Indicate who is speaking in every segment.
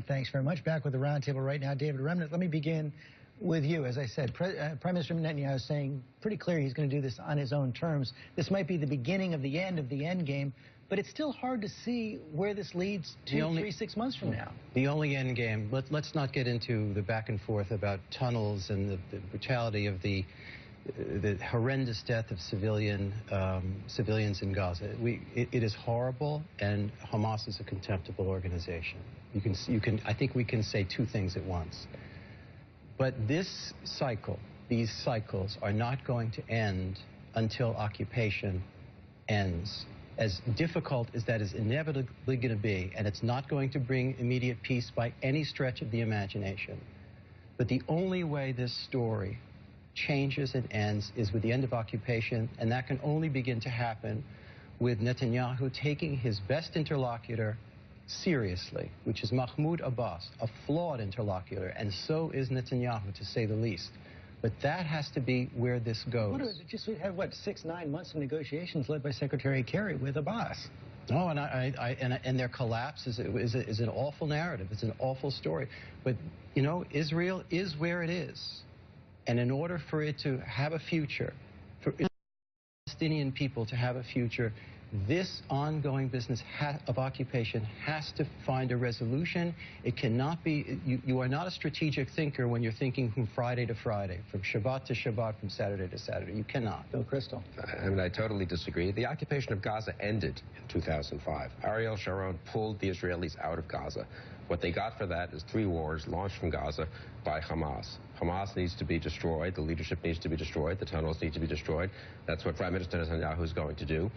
Speaker 1: Thanks very much. Back with the roundtable right now, David Remnick. Let me begin with you. As I said, Prime Minister Netanyahu is saying pretty clear he's going to do this on his own terms. This might be the beginning of the end game, but it's still hard to see where this leads 6 months from now.
Speaker 2: The only end game, let's not get into the back and forth about tunnels and the brutality of the horrendous death of civilians in Gaza. It is horrible, and Hamas is a contemptible organization. I think we can say two things at once. But this cycle, these cycles, are not going to end until occupation ends. As difficult as that is inevitably going to be, and it's not going to bring immediate peace by any stretch of the imagination. But the only way this story changes and ends is with the end of occupation, and that can only begin to happen with Netanyahu taking his best interlocutor seriously, which is Mahmoud Abbas, a flawed interlocutor, and so is Netanyahu, to say the least. But that has to be where this goes.
Speaker 1: We had, what, 6-9 months of negotiations led by Secretary Kerry with Abbas.
Speaker 2: Oh, and their collapse is an awful narrative. It's an awful story. But, you know, Israel is where it is. And in order for it to have a future, for Palestinian people to have a future, this ongoing business of occupation has to find a resolution. It cannot be, you are not a strategic thinker when you're thinking from Friday to Friday, from Shabbat to Shabbat, from Saturday to Saturday. You cannot.
Speaker 1: Bill Kristol.
Speaker 3: I mean, I totally disagree. The occupation of Gaza ended in 2005. Ariel Sharon pulled the Israelis out of Gaza. What they got for that is 3 wars launched from Gaza by Hamas. Hamas needs to be destroyed. The leadership needs to be destroyed. The tunnels need to be destroyed. That's what Prime Minister Netanyahu is going to do.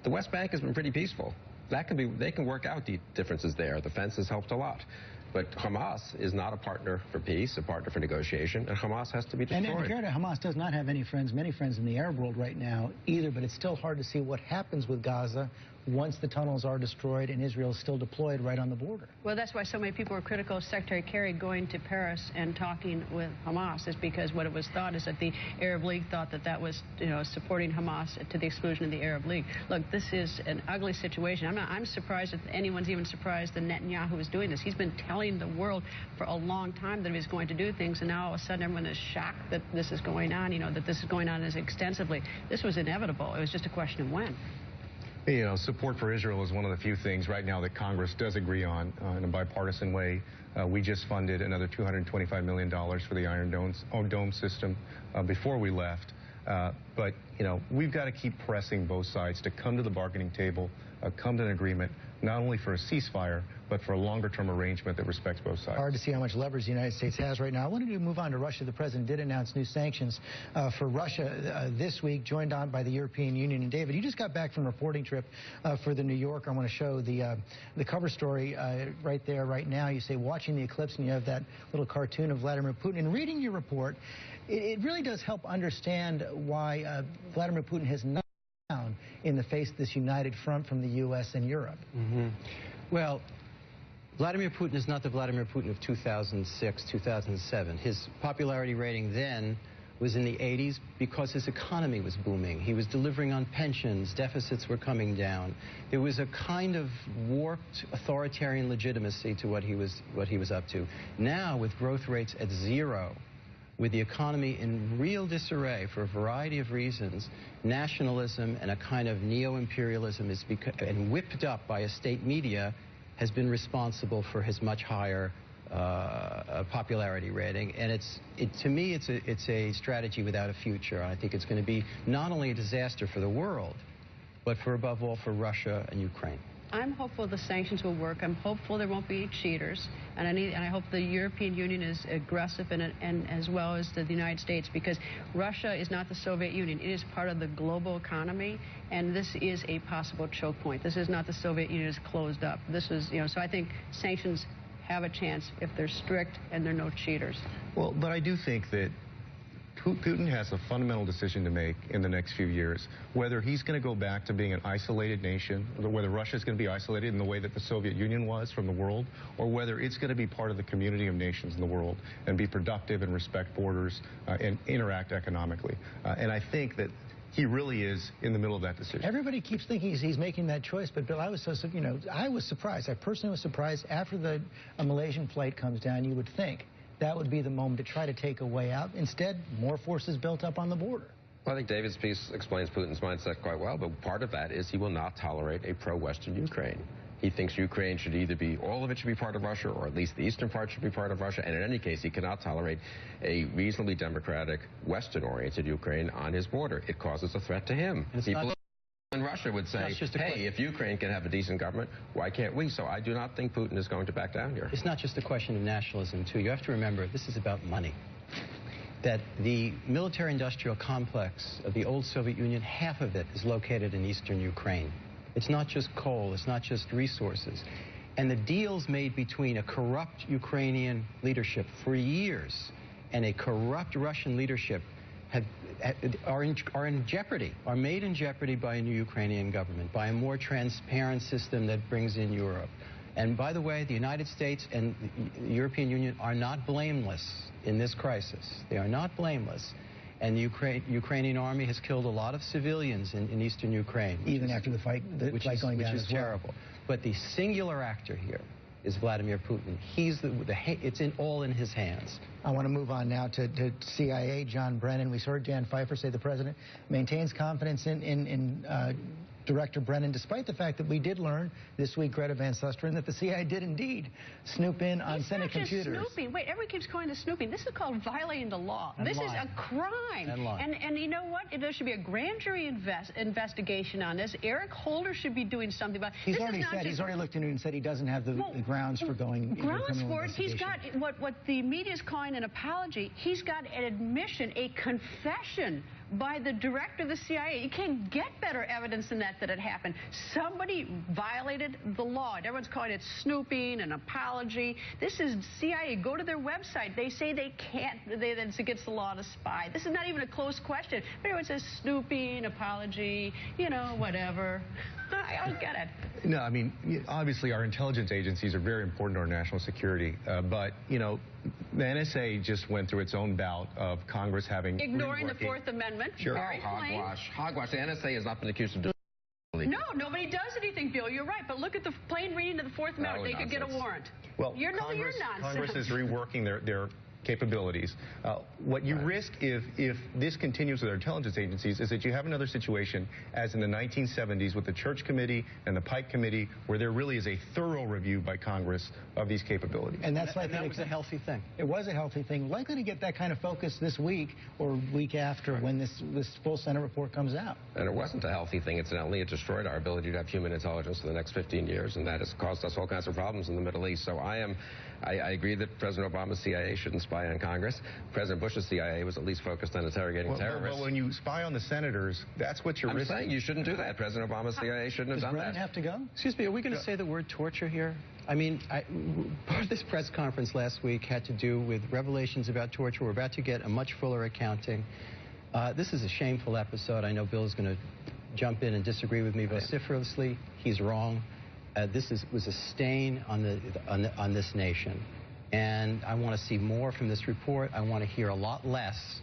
Speaker 3: The West Bank has been pretty peaceful. They can work out the differences there. The fence has helped a lot. But Hamas is not a partner for peace, a partner for negotiation, and Hamas has to be destroyed.
Speaker 1: And fair to Hamas does not have many friends in the Arab world right now either, but it's still hard to see what happens with Gaza once the tunnels are destroyed and Israel is still deployed right on the border.
Speaker 4: Well, that's why so many people were critical of Secretary Kerry going to Paris and talking with Hamas, is because what it was thought is that the Arab League thought that that was, you know, supporting Hamas to the exclusion of the Arab League. Look, this is an ugly situation. I'm surprised if anyone's even surprised that Netanyahu is doing this. He's been telling the world for a long time that he was going to do things, and now all of a sudden everyone is shocked that this is going on, you know, that this is going on as extensively. This was inevitable. It was just a question of when.
Speaker 5: You know, support for Israel is one of the few things right now that Congress does agree on in a bipartisan way. We just funded another $225 million for the Iron Dome system before we left. But, you know, we've got to keep pressing both sides to come to the bargaining table, come to an agreement, not only for a ceasefire, but for a longer-term arrangement that respects both sides.
Speaker 1: Hard to see how much leverage the United States has right now. I wanted to move on to Russia. The president did announce new sanctions for Russia this week, joined on by the European Union. And David, you just got back from a reporting trip for the New Yorker. I want to show the cover story right there, right now. You say, watching the eclipse, and you have that little cartoon of Vladimir Putin. And reading your report, it really does help understand why Vladimir Putin has not down in the face of this united front from the U.S. and Europe.
Speaker 2: Well, Vladimir Putin is not the Vladimir Putin of 2006, 2007. His popularity rating then was in the 80s because his economy was booming. He was delivering on pensions, deficits were coming down. There was a kind of warped authoritarian legitimacy to what he was up to. Now, with growth rates at 0, with the economy in real disarray for a variety of reasons, nationalism and a kind of neo-imperialism and whipped up by a state media has been responsible for his much higher popularity rating. And to me, it's a strategy without a future. I think it's going to be not only a disaster for the world, but above all for Russia and Ukraine.
Speaker 4: I'm hopeful the sanctions will work. I'm hopeful there won't be cheaters, and I hope the European Union is aggressive and as well as the United States, because Russia is not the Soviet Union. It is part of the global economy, and this is a possible choke point. This is not the Soviet Union is closed up. This is, you know, so I think sanctions have a chance if they're strict and there are no cheaters.
Speaker 5: Well, but I do think that Putin has a fundamental decision to make in the next few years, whether he's going to go back to being an isolated nation, whether Russia is going to be isolated in the way that the Soviet Union was from the world, or whether it's going to be part of the community of nations in the world and be productive and respect borders and interact economically. And I think that he really is in the middle of that decision.
Speaker 1: Everybody keeps thinking he's making that choice, but Bill, I was I was surprised. I personally was surprised after a Malaysian flight comes down. You would think that would be the moment to try to take a way out. Instead, more forces built up on the border.
Speaker 3: Well, I think David's piece explains Putin's mindset quite well, but part of that is he will not tolerate a pro-Western Ukraine. He thinks Ukraine should either be, all of it should be part of Russia, or at least the eastern part should be part of Russia. And in any case, he cannot tolerate a reasonably democratic, Western-oriented Ukraine on his border. It causes a threat to him. People in Russia would say, hey, if Ukraine can have a decent government, why can't we? So I do not think Putin is going to back down here.
Speaker 2: It's not just a question of nationalism, too. You have to remember, this is about money. That the military-industrial complex of the old Soviet Union, half of it is located in eastern Ukraine. It's not just coal, it's not just resources. And the deals made between a corrupt Ukrainian leadership for years and a corrupt Russian leadership are in jeopardy, are made in jeopardy by a new Ukrainian government, by a more transparent system that brings in Europe. And by the way, the United States and the European Union are not blameless in this crisis. They are not blameless. And the Ukrainian army has killed a lot of civilians in eastern Ukraine.
Speaker 1: Even after the fight going down as well.
Speaker 2: Which is terrible. But the singular actor here is Vladimir Putin. He's it's all in his hands.
Speaker 1: I want to move on now to CIA, John Brennan. We heard Dan Pfeiffer say the president maintains confidence in Director Brennan, despite the fact that we did learn this week, Greta Van Susteren, that the CIA did indeed snoop in on Senate computers.
Speaker 4: It's not just snooping. Wait, everybody keeps calling this snooping. This is called violating the law.
Speaker 1: And
Speaker 4: this
Speaker 1: lying.
Speaker 4: is a crime.
Speaker 1: And
Speaker 4: you know what? There should be a grand jury investigation on this. Eric Holder should be doing something about it.
Speaker 1: He's already looked into it and said he doesn't have the grounds for going into a criminal
Speaker 4: for it. He's got what the media is calling an apology. He's got an admission, a confession by the director of the CIA. You can't get better evidence than that it happened. Somebody violated the law, and everyone's calling it snooping, an apology. This is CIA. Go to their website. They say they can't, that it's against the law to spy. This is not even a close question. But everyone says snooping, apology, whatever. I don't get it.
Speaker 5: No, I mean, obviously our intelligence agencies are very important to our national security, but, the NSA just went through its own bout of Congress having...
Speaker 4: Ignoring the Fourth Amendment.
Speaker 5: Sure.
Speaker 3: Hogwash. The NSA has not been accused of doing...
Speaker 4: No, nobody does anything, Bill. You're right. But look at the plain reading of the Fourth Amendment. They could get a warrant.
Speaker 5: Well,
Speaker 4: you're nonsense.
Speaker 5: Congress is reworking their capabilities. What you risk if this continues with our intelligence agencies is that you have another situation as in the 1970s with the Church Committee and the Pike Committee, where there really is a thorough review by Congress of these capabilities.
Speaker 1: And that
Speaker 2: was a healthy thing.
Speaker 1: It was a healthy thing. Likely to get that kind of focus this week or week after when this full Senate report comes out.
Speaker 3: And it wasn't a healthy thing, incidentally. It destroyed our ability to have human intelligence for the next 15 years, and that has caused us all kinds of problems in the Middle East. So I agree that President Obama's CIA shouldn't spy on Congress. President Bush's CIA was at least focused on interrogating terrorists.
Speaker 5: Well, when you spy on the senators, that's what you're risking.
Speaker 3: I'm saying you shouldn't do that. President Obama's CIA shouldn't have done that.
Speaker 1: Does Brennan have to go?
Speaker 2: Excuse me, are we going to say the word torture here? I mean, part of this press conference last week had to do with revelations about torture. We're about to get a much fuller accounting. This is a shameful episode. I know Bill is going to jump in and disagree with me vociferously. He's wrong. This was a stain on this nation. And I want to see more from this report. I want to hear a lot less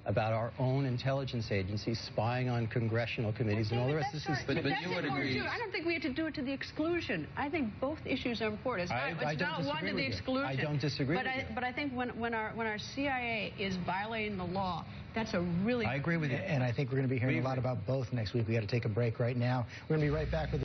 Speaker 2: about our own intelligence agencies spying on congressional committees and all the rest.
Speaker 3: But you would agree.
Speaker 4: I don't think we have to do it to the exclusion. I think both issues are important. It's not one to the exclusion.
Speaker 2: I don't disagree with you.
Speaker 4: But I think when our CIA is violating the law, that's a really...
Speaker 2: I agree with you.
Speaker 1: And I think we're going to be hearing a lot about both next week. We got to take a break right now. We're going to be right back with